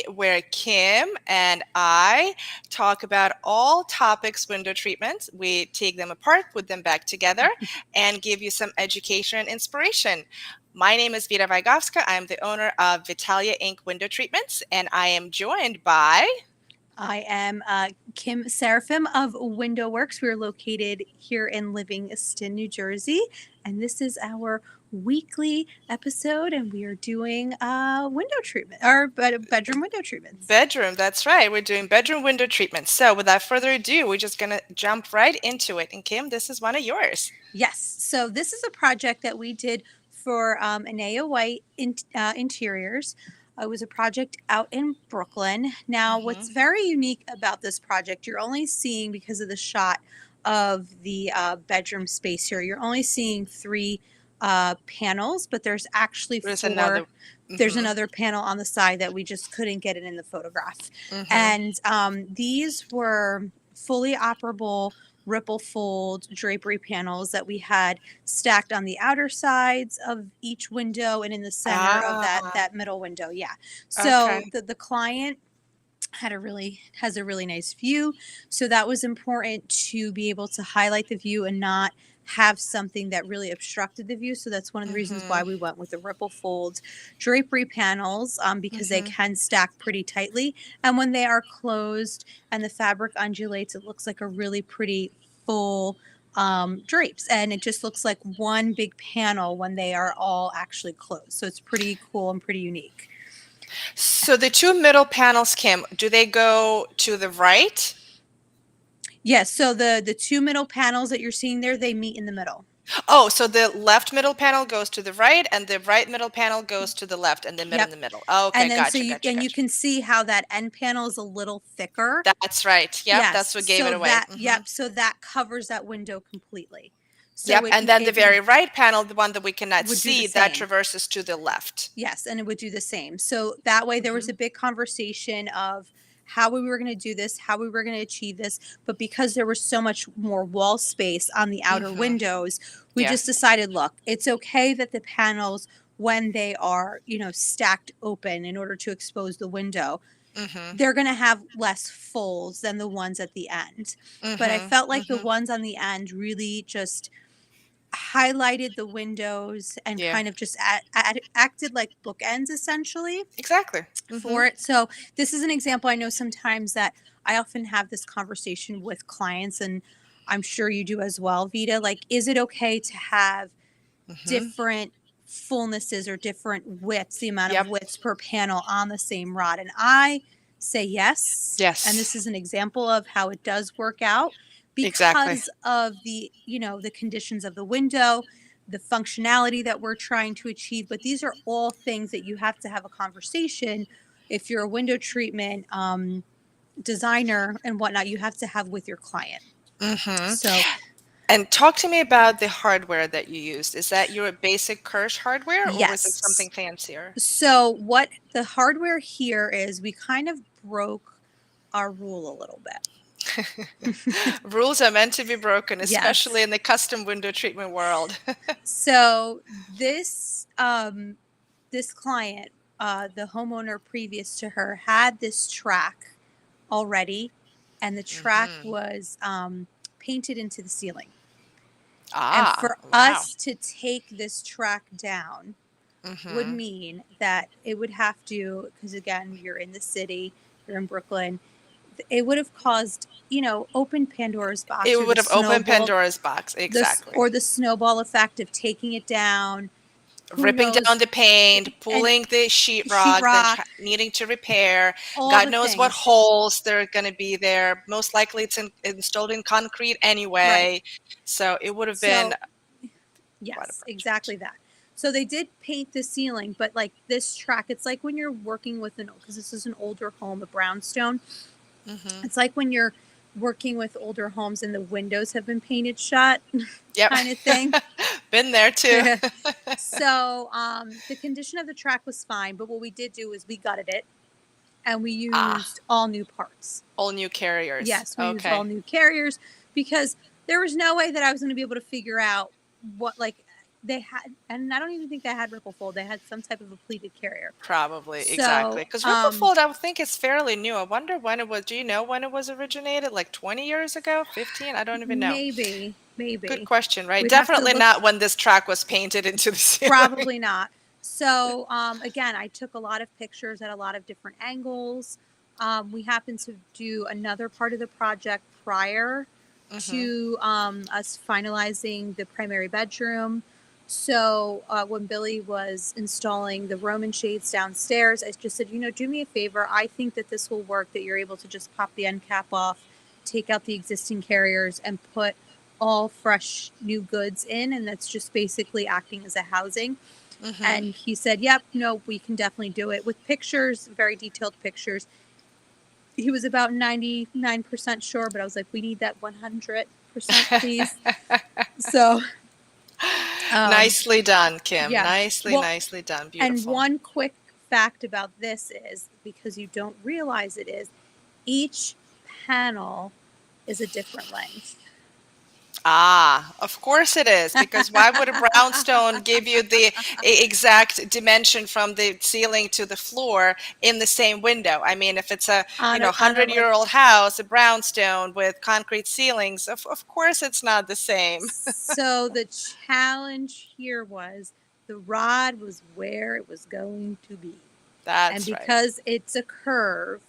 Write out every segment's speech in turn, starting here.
where Kim and I talk about all topics window treatments. We take them apart, put them back together, and give you some education and inspiration. My name is Vita Vygovska. I am the owner of Vitalia Inc. Window Treatments, and I am joined by. I am Kim Seraphim of Window Works. We're located here in Livingston, New Jersey, and this is our weekly episode, and we are doing window treatment, or bedroom window treatments. Bedroom, that's right. We're doing bedroom window treatments. So, without further ado, we're just going to jump right into it. And Kim, this is one of yours. Yes, so this is a project that we did for Anea White Interiors. It was a project out in Brooklyn. Now, what's Hmm. very unique about this project, you're only seeing because of the shot of the bedroom space here, you're only seeing three panels, but there's actually There's four. another. There's Hmm. another panel on the side that we just couldn't get it in the photograph. Hmm. And these were fully operable ripple fold drapery panels that we had stacked on the outer sides of each window and in the center of Ah, that middle window. Yeah. So okay. the client has a really nice view, so that was important to be able to highlight the view and not have something that really obstructed the view. So that's one of the reasons why Hmm. we went with the ripple fold drapery panels, because they Hmm. can stack pretty tightly, and when they are closed and the fabric undulates, it looks like a really pretty full drapes, and it just looks like one big panel when they are all actually closed. So it's pretty cool and pretty unique. So the two middle panels, Kim, do they go to the right? Yes, so the two middle panels that you're seeing there, they meet in the middle. Oh, so the left middle panel goes to the right, and the right middle panel goes to the left, and the middle in Yep. the middle. Okay, And then so gotcha, you gotcha, and you gotcha. can see how that end panel is a little thicker. That's right. Yep, that's Yes. what gave it away. Hmm. So that covers that window completely. So Yep, it and then the it very right panel, the one that we cannot would do the see, that same. traverses to the left. Yes, and it would do the same. So that way there was Hmm. a big conversation of how we were going to do this, how we were going to achieve this, but because there was so much more wall space on the outer Hmm. windows, we Yeah. just decided, look, it's okay that the panels when they are, stacked open in order to expose the window, Hmm. they're going to have less folds than the ones at the end. But I Hmm. felt like the Hmm. ones on the end really just highlighted the windows and Yeah. kind of just acted like bookends essentially Exactly. Hmm. for it. So this is an example. I know sometimes that I often have this conversation with clients, and I'm sure you do as well, Vita. Like, is it okay to have Hmm. different fullnesses or different widths, the amount of Yep. widths per panel on the same rod? And I say yes. And Yes. this is an example of how it does work out Exactly. because of the conditions of the window, the functionality that we're trying to achieve. But these are all things that you have to have a conversation if you're a window treatment designer and whatnot, you have to have with your client. Hmm. So, And talk to me about the hardware that you used. Is that your basic Kirsch hardware, or was it yes. something fancier? So, what the hardware here is, we kind of broke our rule a little bit. Rules are meant to be broken, especially Yes. in the custom window treatment world. So, this client, the homeowner previous to her, had this track already, and the track Hmm. was painted into the ceiling. And Ah, for wow. us to take this track down would Hmm. mean that it would have to, because again, you're in the city, you're in Brooklyn, it would have caused, open Pandora's box, It or the would have opened snowball, Pandora's box. Exactly. the snowball effect of taking it down. Who Ripping down knows? the paint, And pulling the sheetrock, then sheetrock, needing to repair. all God the knows what things. holes they're going to be there. Most likely it's installed in concrete Right. anyway. So it would have been So, quite a yes, project. exactly that. So they did paint the ceiling, but like this track, it's like when you're working with because this is an older home, a brownstone. Hmm. It's like when you're working with older homes and the windows have been painted shut, Yep. kind of thing. Been there too. So the condition of the track was fine, but what we did do is we gutted it and we Ah, used all new parts. all new carriers. Yes, we used all Okay. new carriers because there was no way that I was going to be able to figure out what, like, they had, and I don't even think they had Ripple Fold. They had some type of a pleated carrier. Probably, exactly. So, Because Ripple Fold, I would think is fairly new. I wonder when it was. Do you know when it was originated? Like 20 years ago? 15? I don't even know. maybe, Good maybe question, right? we'd have to Definitely look. not when this track was painted into the ceiling. Probably not. So, again, I took a lot of pictures at a lot of different angles. We happened to do another part of the project prior Hmm. to us finalizing the primary bedroom. So, when Billy was installing the Roman shades downstairs, I just said, do me a favor. I think that this will work, that you're able to just pop the end cap off, take out the existing carriers, and put all fresh new goods in. And that's just basically acting as a housing. Hmm. And he said, yep, no, we can definitely do it with pictures, very detailed pictures. He was about 99% sure, but I was like, we need that 100%, please. So, um, Nicely done, Kim. yeah. Nicely, Well, nicely done. and Beautiful. one quick fact about this is, because you don't realize it, is each panel is a different length. Ah, of course it is, because why would a brownstone give you the exact dimension from the ceiling to the floor in the same window? I mean, if it's a, on a 100-year-old house, a brownstone with concrete ceilings, of course it's not the same. So the challenge here was the rod was where it was going to be. And That's right. because it's a curve,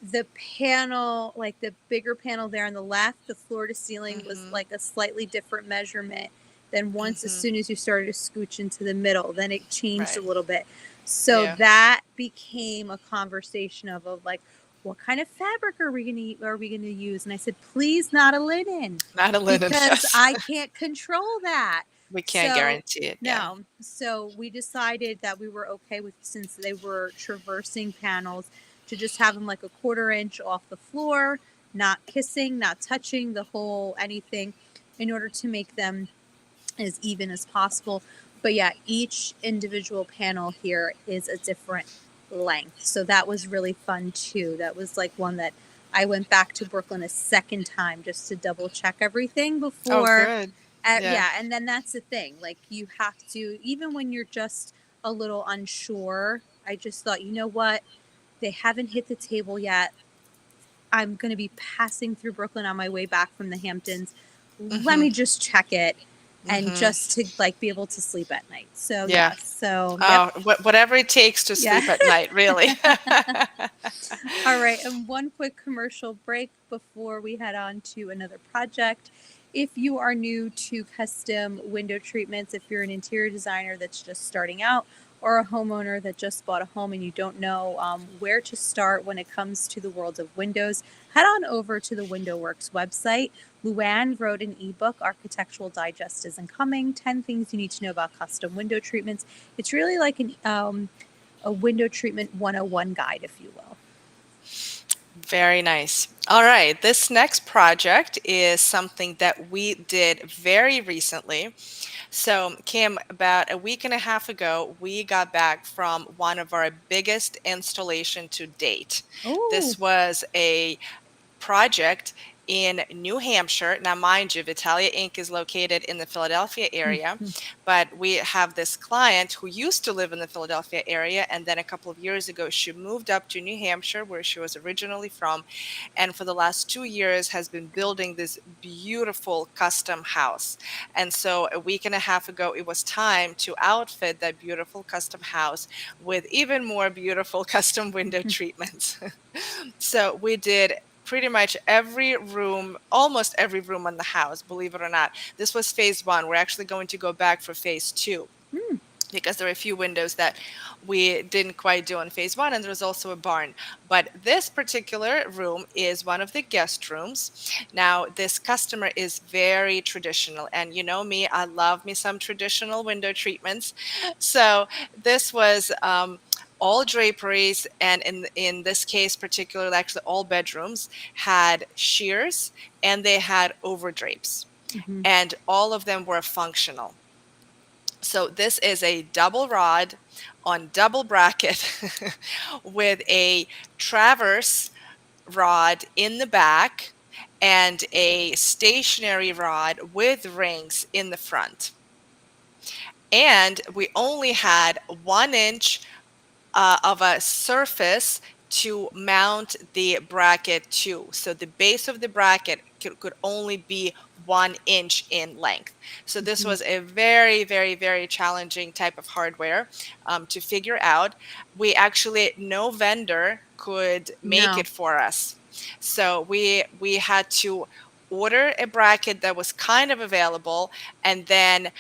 the panel, like the bigger panel there on the left, the floor to ceiling was Hmm. like a slightly different measurement than once, as Hmm. soon as you started to scooch into the middle, then it changed a Right. little bit. So Yeah. that became a conversation of like, what kind of fabric are we gonna use? And I said, please, not a linen, Not a linen, because yes. I can't control that. We can't So guarantee it. Yeah. no. So we decided that we were okay with, since they were traversing panels, to just have them like a 1/4 inch off the floor, not kissing, not touching the whole anything, in order to make them as even as possible. But yeah, each individual panel here is a different length. So that was really fun too. That was like one that I went back to Brooklyn a second time just to double check everything Oh, before. good. Yeah. Yeah, and then that's the thing. Like, you have to, even when you're just a little unsure, I just thought, you know what? They haven't hit the table yet. I'm going to be passing through Brooklyn on my way back from the Hamptons. Let Hmm. me just check it, and Hmm. just to like be able to sleep at night. So Yeah. yeah, so yep. Oh, whatever it takes to Yeah. sleep at night, really. All right, and one quick commercial break before we head on to another project. If you are new to custom window treatments, if you're an interior designer that's just starting out, or a homeowner that just bought a home and you don't know where to start when it comes to the world of windows, head on over to the WindowWorks website. Luann wrote an ebook, Architectural Digest Isn't Coming, 10 Things You Need to Know About Custom Window Treatments. It's really like a window treatment 101 guide, if you will. Very nice. All right. This next project is something that we did very recently. So, Kim, about a week and a half ago, we got back from one of our biggest installation to date. Oh, This was a project in New Hampshire. Now, mind you, Vitalia Inc. is located in the Philadelphia area, but we have this client who used to live in the Philadelphia area, and then a couple of years ago, she moved up to New Hampshire, where she was originally from, and for the last 2 years has been building this beautiful custom house. And so a week and a half ago, it was time to outfit that beautiful custom house with even more beautiful custom window treatments. So we did pretty much every room, almost every room in the house, believe it or not. This was phase one. We're actually going to go back for phase two, because there are a few windows that we didn't quite do in phase one, and there's also a barn. But this particular room is one of the guest rooms. Now, this customer is very traditional, and you know me, I love me some traditional window treatments. So this was all draperies, and in this case particularly, actually all bedrooms had sheers and they had over drapes, mm-hmm. and all of them were functional. So this is a double rod on double bracket with a traverse rod in the back and a stationary rod with rings in the front. And we only had 1 inch of a surface to mount the bracket to. So the base of the bracket could only be 1 inch in length. So this Mhm. was a very, very, very challenging type of hardware to figure out. We actually, no vendor could make No. it for us. So we had to order a bracket that was kind of available and then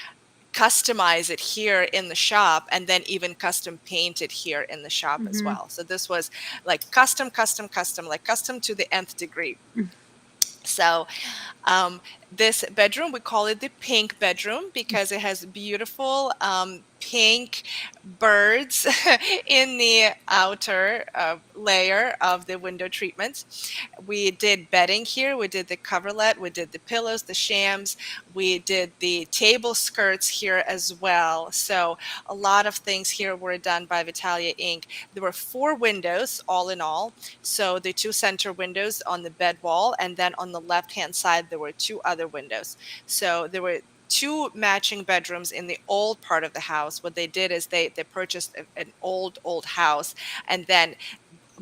customize it here in the shop and then even custom paint it here in the shop as Mhm. well. So this was like custom, custom, custom, like custom to the nth degree. So this bedroom, we call it the pink bedroom because it has beautiful pink birds in the outer layer of the window treatments. We did bedding here. We did the coverlet. We did the pillows, the shams. We did the table skirts here as well. So a lot of things here were done by Vitalia Inc. There were 4 windows all in all. So the 2 center windows on the bed wall, and then on the left-hand side, there were 2 other windows. So there were 2 matching bedrooms in the old part of the house. What they did is they purchased an old house and then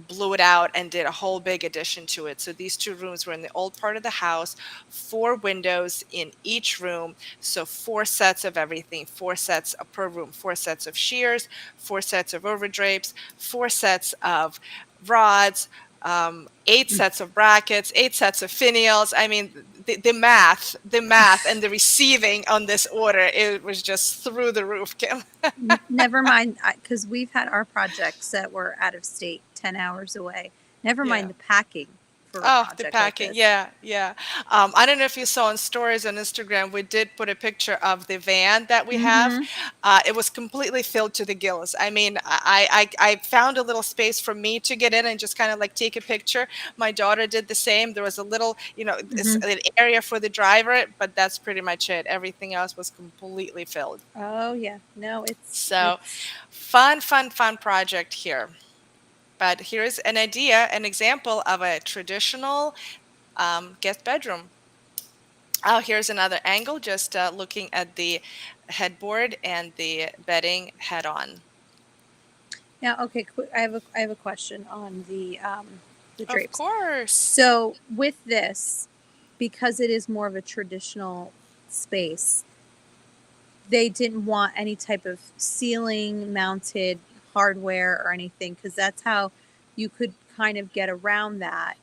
blew it out and did a whole big addition to it. So these 2 rooms were in the old part of the house, 4 windows in each room. So 4 sets of everything, 4 sets per room, 4 sets of shears, 4 sets of overdrapes, 4 sets of rods, 8 sets of brackets, 8 sets of finials. I mean, the math and the receiving on this order, it was just through the roof, Kim. Never mind, because we've had our projects that were out of state, 10 hours away. Never mind Yeah. the packing for a Oh, the project like packing. this. Yeah, yeah. I don't know if you saw on stories on Instagram, we did put a picture of the van that we have. Mm-hmm. It was completely filled to the gills. I mean, I found a little space for me to get in and just kind of like take a picture. My daughter did the same. There was a little, Mm-hmm. an area for the driver, but that's pretty much it. Everything else was completely filled. Oh yeah, no, So it's fun, fun, fun project here. But here's an idea, an example of a traditional guest bedroom. Oh, here's another angle, just looking at the headboard and the bedding head on. now okay. I have a question on the Of drapes. course. So with this, because it is more of a traditional space, they didn't want any type of ceiling mounted hardware or anything because that's how you could kind of get around that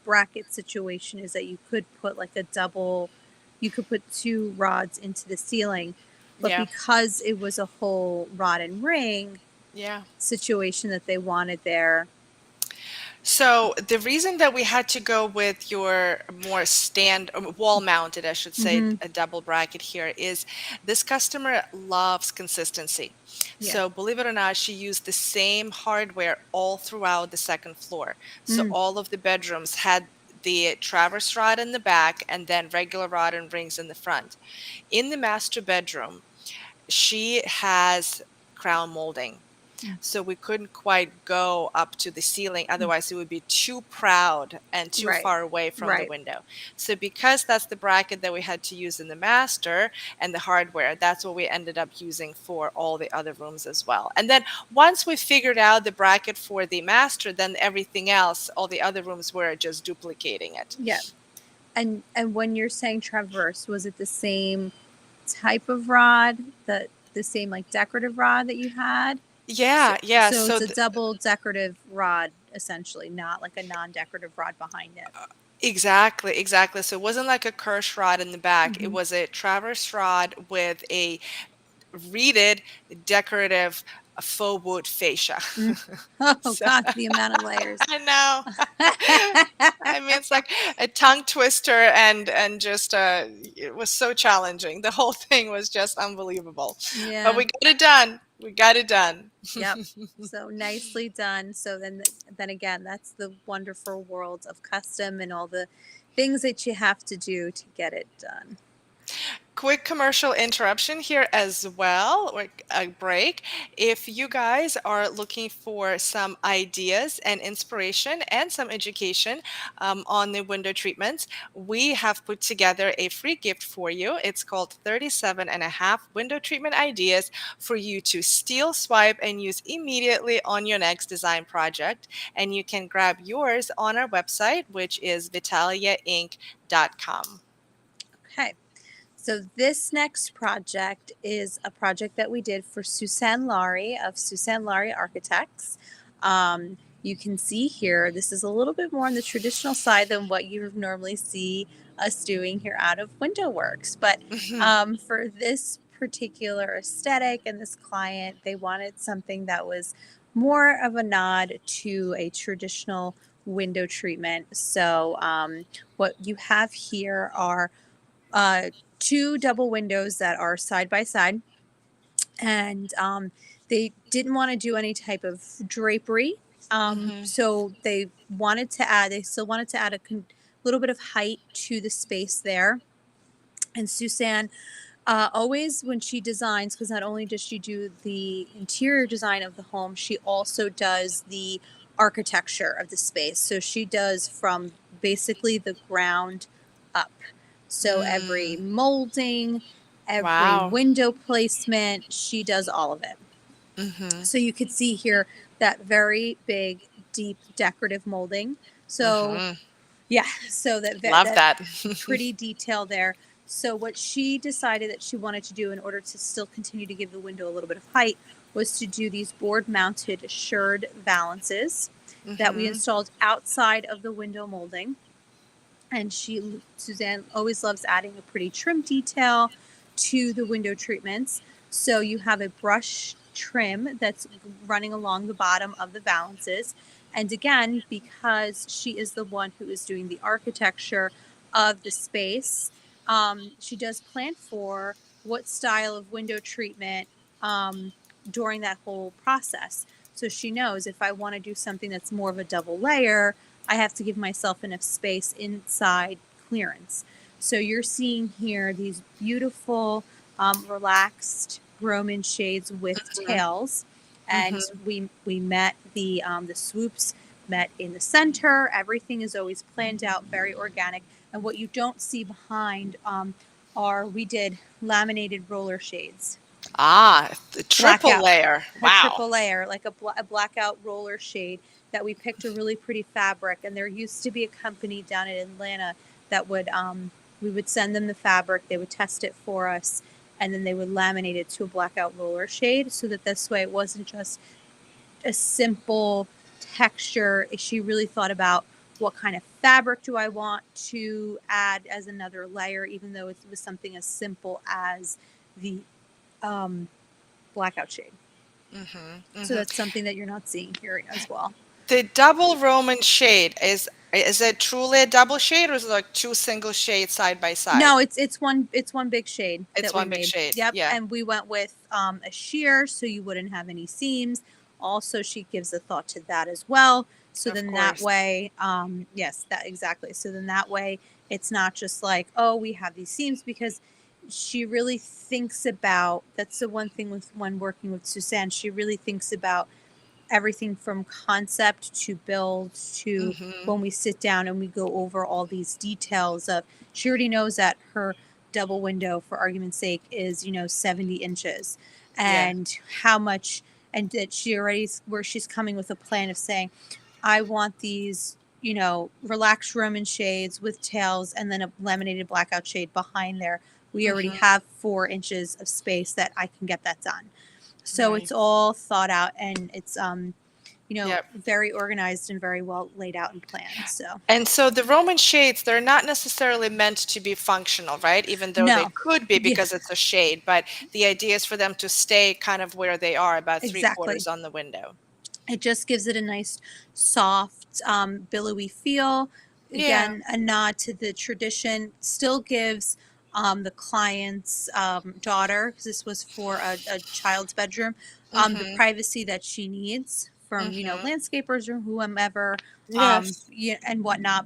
bracket situation is that you could put like a double, you could put 2 rods into the ceiling, but Yeah, because it was a whole rod and ring yeah. situation that they wanted there. So the reason that we had to go with your more wall mounted, I should say, Mm-hmm. a double bracket here is this customer loves consistency. Yeah. So believe it or not, she used the same hardware all throughout the second floor. So Mm. all of the bedrooms had the traverse rod in the back and then regular rod and rings in the front. In the master bedroom, she has crown molding. Mm. So we couldn't quite go up to the ceiling, otherwise it would be too proud and too Right. far away from the Right. window. So because that's the bracket that we had to use in the master and the hardware, that's what we ended up using for all the other rooms as well. And then once we figured out the bracket for the master, then everything else, all the other rooms were just duplicating it. Yeah. And when you're saying traverse, was it the same type of rod, the same like decorative rod that you had? So, Yeah, yeah. so So it's a double decorative rod essentially, not like a non-decorative rod behind it. exactly, exactly. So it wasn't like a Kirsch rod in the back. It Hmm. was a traverse rod with a reeded decorative faux wood fascia. Mm. Oh So God, the amount of layers. I know. I mean, it's like a tongue twister and just it was so challenging. The whole thing was just unbelievable. But Yeah. we got it done. We got it done. Yep. So nicely done. So then again, that's the wonderful world of custom and all the things that you have to do to get it done. Quick commercial interruption here as well, or a break. If you guys are looking for some ideas and inspiration and some education on the window treatments, we have put together a free gift for you. It's called 37 and a half window treatment ideas for you to steal, swipe, and use immediately on your next design project. And you can grab yours on our website, which is vitaliainc.com. Okay. So this next project is a project that we did for Suzanne Laurie of Suzanne Laurie Architects. You can see here, this is a little bit more on the traditional side than what you normally see us doing here out of Window Works. But for this particular aesthetic and this client, they wanted something that was more of a nod to a traditional window treatment. So what you have here are two double windows that are side by side, and they didn't want to do any type of drapery. So they still wanted to add a little bit of height to the space there. And Suzanne, always when she designs, because not only does she do the interior design of the home, she also does the architecture of the space. So she does from basically the ground up. So every molding, every Wow. window placement, she does all of it. So you could see here that very big, deep decorative molding. So yeah, so Love that. pretty detail there. So what she decided that she wanted to do in order to still continue to give the window a little bit of height was to do these board-mounted shirred valances that we installed outside of the window molding. And Suzanne always loves adding a pretty trim detail to the window treatments. So you have a brush trim that's running along the bottom of the valances. And again, because she is the one who is doing the architecture of the space, she does plan for what style of window treatment during that whole process. So she knows if I want to do something that's more of a double layer, I have to give myself enough space inside clearance. So you're seeing here these beautiful, relaxed Roman shades with tails. And we met the swoops met in the center. Everything is always planned out, very organic. And what you don't see behind we did laminated roller shades. The triple layer. Wow. A triple layer, like a blackout roller shade that we picked a really pretty fabric. And there used to be a company down in Atlanta that would, we would send them the fabric, they would test it for us, and then they would laminate it to a blackout roller shade so that this way it wasn't just a simple texture. She really thought about what kind of fabric do I want to add as another layer, even though it was something as simple as the blackout shade. So that's something that you're not seeing here as well. The double Roman shade, is it truly a double shade, or is it like two single shades side by side? No, it's one big shade. It's one big shade. Yep. Yeah. And we went with a sheer so you wouldn't have any seams. Also, she gives a thought to that as well. So then that way, yes, that exactly. So then that way it's not just like, oh, we have these seams, because she really thinks about, that's the one thing with when working with Suzanne, she really thinks about everything from concept to build to when we sit down and we go over all these details of, she already knows that her double window, for argument's sake, is 70 inches, and how much, and that she already, where she's coming with a plan of saying, I want these relaxed Roman shades with tails and then a laminated blackout shade behind there. We already have 4 inches of space that I can get that done. So it's all thought out, and it's very organized and very well laid out and planned. So the Roman shades, they're not necessarily meant to be functional, right? Even though they could be, because it's a shade, but the idea is for them to stay kind of where they are, about 3/4 on the window. It just gives it a nice, soft, billowy feel. Again, a nod to the tradition. Still gives the client's daughter, because this was for a child's bedroom, the privacy that she needs from landscapers or whomever, and whatnot.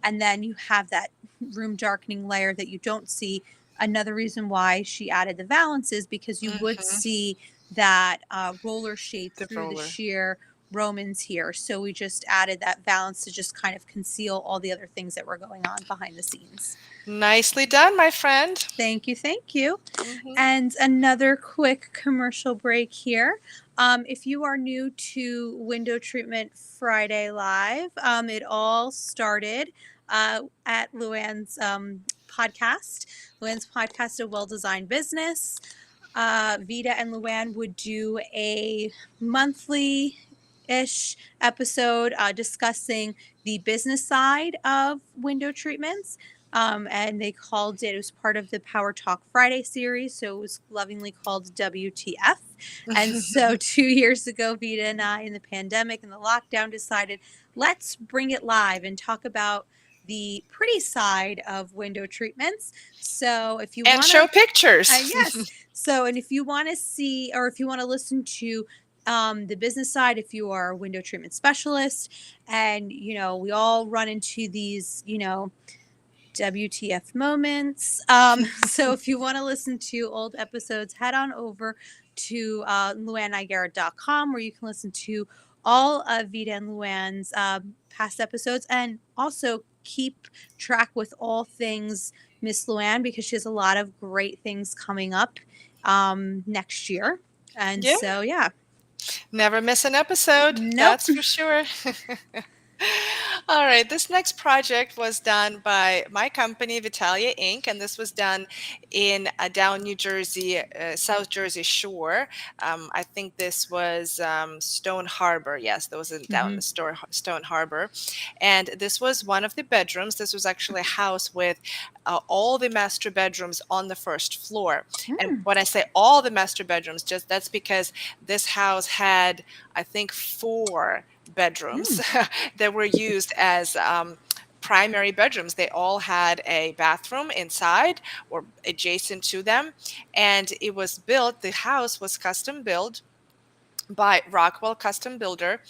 And then you have that room darkening layer that you don't see another reason why she added the valance is because you would Hmm. see that roller shape The through the roller. sheer Romans here. So we just added that valance to just kind of conceal all the other things that were going on behind the scenes. Nicely done, my friend. Thank you. Thank you. Hmm. And another quick commercial break here. If you are new to Window Treatment Friday Live, it all started at Luann's podcast. Luann's podcast, A Well Designed Business. Vida and Luann would do a monthly ish episode discussing the business side of window treatments. And they called it was part of the Power Talk Friday series. So it was lovingly called WTF. And so 2 years ago, Vida and I, in the pandemic and the lockdown, decided let's bring it live and talk about the pretty side of window treatments. So if you And want show to, pictures. yes. So, and if you want to see or if you want to listen to the business side, if you are a window treatment specialist, and we all run into these, WTF moments. So, if you want to listen to old episodes, head on over to luannigara.com where you can listen to all of Vida and Luann's past episodes and also keep track with all things Miss Luann because she has a lot of great things coming up next year. And Yeah, so, yeah. never miss an episode. Nope. That's for sure. All right, this next project was done by my company, Vitalia Inc., and this was done in down New Jersey, South Jersey Shore. I think this was Stone Harbor. Yes, that was down Mm-hmm. the Stone Harbor. And this was one of the bedrooms. This was actually a house with all the master bedrooms on the first floor. And Mm. when I say all the master bedrooms, just that's because this house had, I think, four bedrooms Mm. that were used as primary bedrooms. They all had a bathroom inside or adjacent to them. And it was built, the house was custom built by Rockwell Custom Builder,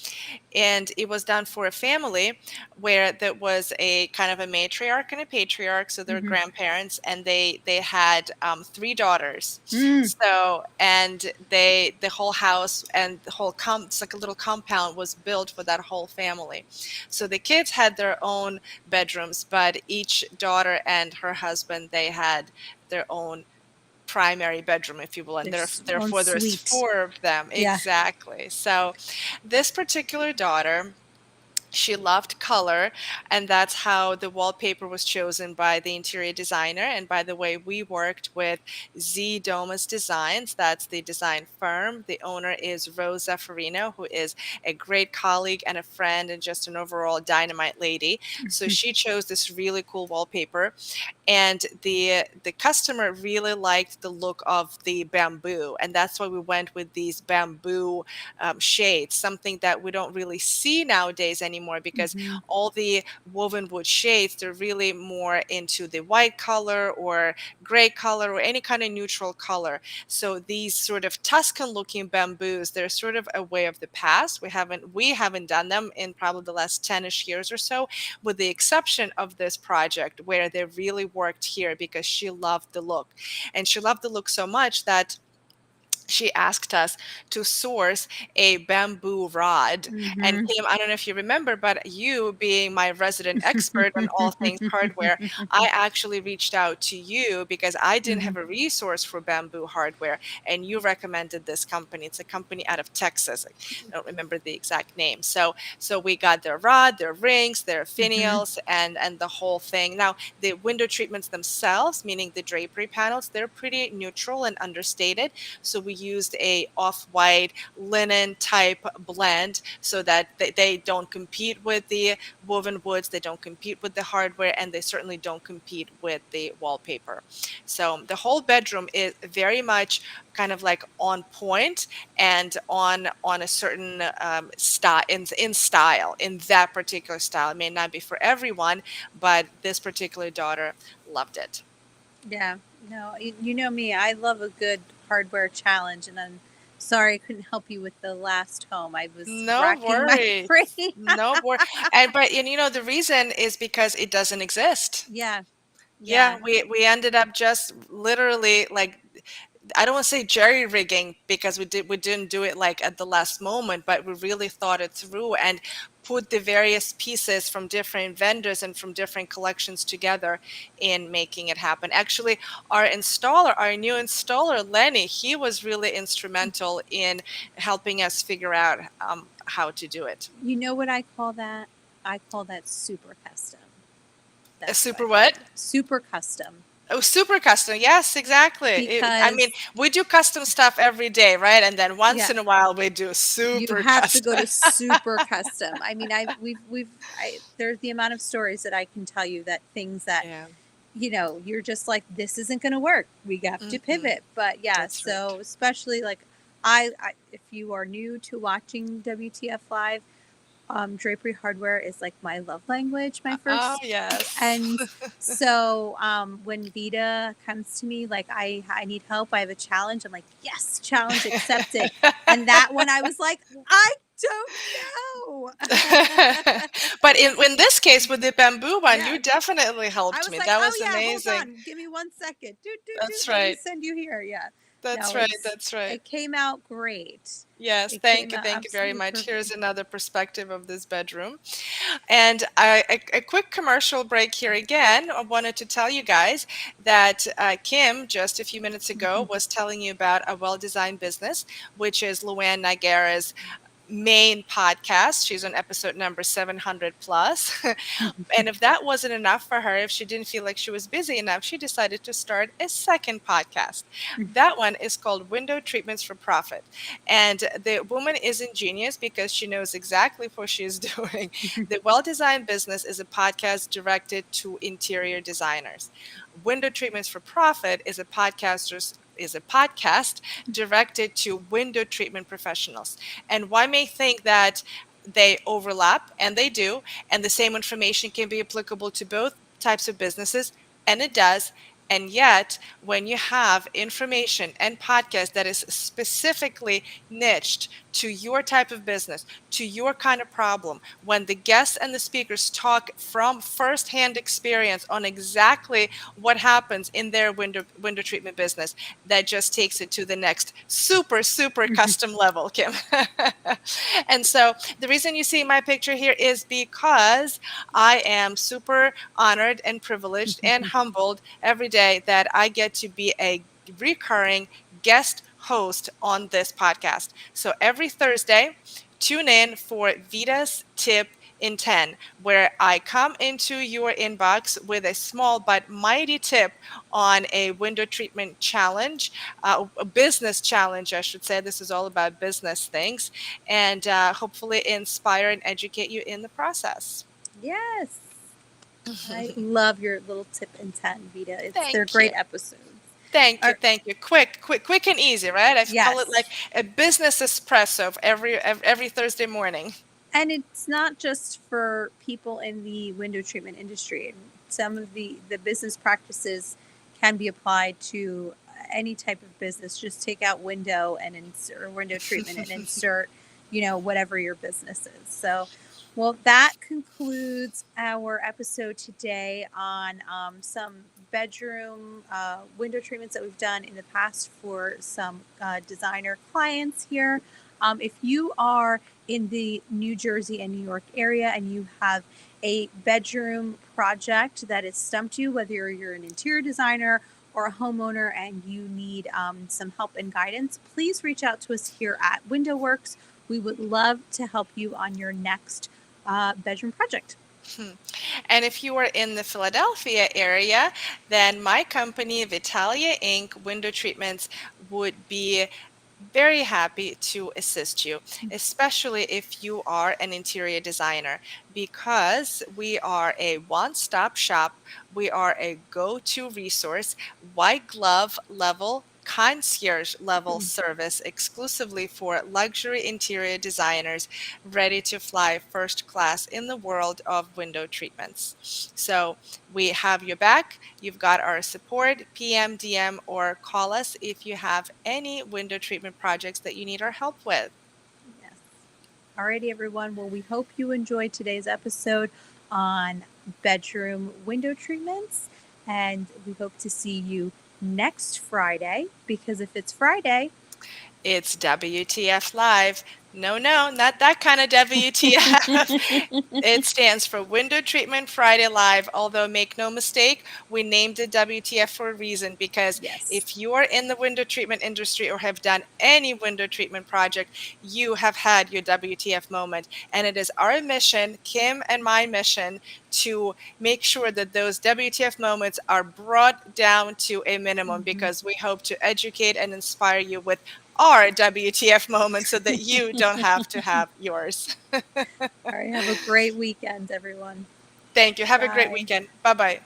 and it was done for a family where there was a kind of a matriarch and a patriarch, so they were Mm-hmm. grandparents, and they had three daughters. Mm. So and the whole house and the whole it's like a little compound was built for that whole family. So the kids had their own bedrooms, but each daughter and her husband, they had their own primary bedroom, if you will, and Their own therefore there's suite. four of them. Yeah. Exactly. So this particular daughter, she loved color, and that's how the wallpaper was chosen by the interior designer. And by the way, we worked with Z Domus Designs. That's the design firm. The owner is Rosa Farino, who is a great colleague and a friend and just an overall dynamite lady. So she chose this really cool wallpaper, and the customer really liked the look of the bamboo, and that's why we went with these bamboo shades, something that we don't really see nowadays anymore because Mm-hmm. all the woven wood shades, they're really more into the white color or gray color or any kind of neutral color. So these sort of Tuscan looking bamboos, they're sort of a way of the past. We haven't done them in probably the last 10ish years or so, with the exception of this project where they really worked here because she loved the look. And she loved the look so much that she asked us to source a bamboo rod. And Mm-hmm. Kim, I don't know if you remember, but you being my resident expert on all things hardware, I actually reached out to you because I didn't Mm-hmm. have a resource for bamboo hardware, and you recommended this company. It's a company out of Texas. I don't remember the exact name. So we got their rod, their rings, their Mm-hmm. finials, and the whole thing. Now, the window treatments themselves, meaning the drapery panels, they're pretty neutral and understated. So we used a off-white linen type blend so that they don't compete with the woven woods, they don't compete with the hardware, and they certainly don't compete with the wallpaper. So the whole bedroom is very much kind of like on point and on a certain style, in style, in that particular style. It may not be for everyone, but this particular daughter loved it. Yeah. No, you know me. I love a good hardware challenge, and I'm sorry I couldn't help you with the last home. I was No racking my worries. brain. No worry. And the reason is because it doesn't exist. Yeah. Yeah, Yeah. we ended up just literally like I don't want to say jerry rigging because we didn't do it like at the last moment, but we really thought it through and put the various pieces from different vendors and from different collections together in making it happen. Actually, our new installer, Lenny, he was really instrumental in helping us figure out how to do it. You know what I call that? I call that super custom. A That's what I super call what? it. Super custom. Oh, super custom. Yes, exactly. I mean, Because we do custom stuff every day, right? And then once yeah, in a while we do you super have to go custom. to super custom. I mean, there's the amount of stories that I can tell you that things that Yeah. you're just like, this isn't going to work. We have to Hmm. pivot. But yeah, That's right. so especially like if you are new to watching WTF Live, drapery hardware is like my love language, my Oh, first. yes. And so when Vita comes to me, like I need help, I have a challenge. I'm like, yes, challenge accepted. And that one, I was like, I don't know. But in this case, with the bamboo one, you Yes. definitely I helped was me. like, That oh was yeah, hold amazing. on, give me 1 second. That's Let me right. send you here. Yeah. That's No, right. That's right. it came out great. Yes, It came out thank you very absolutely much. perfect. Here's another perspective of this bedroom. And a quick commercial break here again. I wanted to tell you guys that Kim, just a few minutes ago, was telling you about a well-designed business, which is Luann Nigara's main podcast. She's on episode number 700 plus. And if that wasn't enough for her, if she didn't feel like she was busy enough, she decided to start a second podcast. That one is called Window Treatments for Profit. And the woman is ingenious because she knows exactly what she's doing. The Well Designed Business is a podcast directed to interior designers. Window Treatments for Profit is a podcast directed to window treatment professionals. And one may think that they overlap, and they do, and the same information can be applicable to both types of businesses, and it does. And yet, when you have information and podcast that is specifically niched to your type of business, to your kind of problem, when the guests and the speakers talk from firsthand experience on exactly what happens in their window treatment business, that just takes it to the next super custom level, Kim. And so the reason you see my picture here is because I am super honored and privileged and humbled every day that I get to be a recurring guest host on this podcast. So every Thursday, tune in for Vita's Tip in 10, where I come into your inbox with a small but mighty tip on a window treatment challenge, a business challenge, I should say. This is all about business things, and hopefully inspire and educate you in the process. Yes. I love your little tip and 10, Vita. They're Thank you. great episodes. Thank you. Are, Thank you. Quick and easy, right? I call it like yes. a business espresso every Thursday morning. And it's not just for people in the window treatment industry. Some of the business practices can be applied to any type of business. Just take out window and insert, or window treatment and insert, whatever your business is. So, well, that concludes our episode today on some bedroom window treatments that we've done in the past for some designer clients here. If you are in the New Jersey and New York area and you have a bedroom project that has stumped you, whether you're an interior designer or a homeowner and you need some help and guidance, please reach out to us here at Window Works. We would love to help you on your next bedroom project. And if you are in the Philadelphia area, then my company, Vitalia Inc. Window Treatments, would be very happy to assist you, especially if you are an interior designer, because we are a one stop shop. We are a go to resource, white glove level, concierge level service exclusively for luxury interior designers ready to fly first class in the world of window treatments. So we have your back. You've got our support, PM, DM, or call us if you have any window treatment projects that you need our help with. Yes. Alrighty, everyone. Well, we hope you enjoyed today's episode on bedroom window treatments. And we hope to see you next Friday, because if it's Friday, It's WTF Live. No, no, not that kind of WTF. It stands for Window Treatment Friday Live, although make no mistake, we named it WTF for a reason, because yes. if you are in the window treatment industry or have done any window treatment project, you have had your WTF moment. And it is our mission, Kim and my mission, to make sure that those WTF moments are brought down to a minimum, Mhm. because we hope to educate and inspire you with our WTF moments so that you don't have to have yours. All right. Have a great weekend, everyone. Thank you. Have a great Bye. weekend. Bye bye.